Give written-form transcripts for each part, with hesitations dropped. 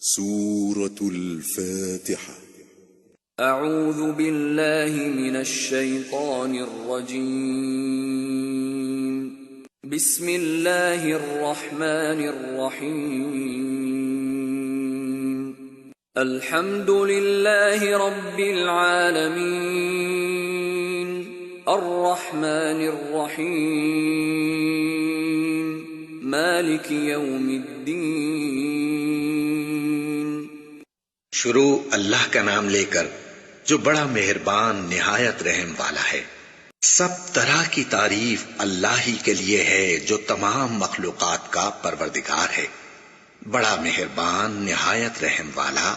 سورة الفاتحة. اعوذ باللہ من الشیطان الرجیم. بسم اللہ الرحمن الرحیم. الحمد للہ رب العالمین الرحمن الرحیم مالک یوم الدین. شروع اللہ کا نام لے کر جو بڑا مہربان نہایت رحم والا ہے. سب طرح کی تعریف اللہ ہی کے لیے ہے جو تمام مخلوقات کا پروردگار ہے، بڑا مہربان نہایت رحم والا،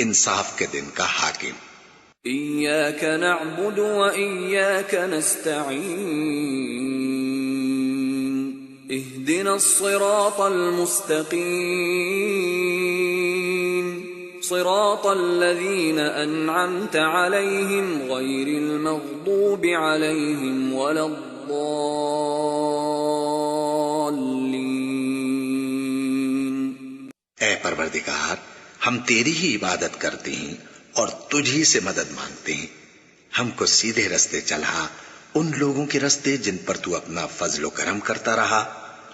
انصاف کے دن کا حاکم. ایاک نعبد و ایاک نستعین اہدنا الصراط المستقیم صراط الذین انعمت علیہم غیر المغضوب علیہم ولا الضالین. اے پروردگار، ہم تیری ہی عبادت کرتے ہیں اور تجھ ہی سے مدد مانگتے ہیں. ہم کو سیدھے رستے چلا، ان لوگوں کے رستے جن پر تو اپنا فضل و کرم کرتا رہا،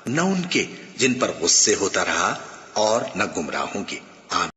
نہ ان کے جن پر غصے ہوتا رہا، اور نہ گمراہوں کے.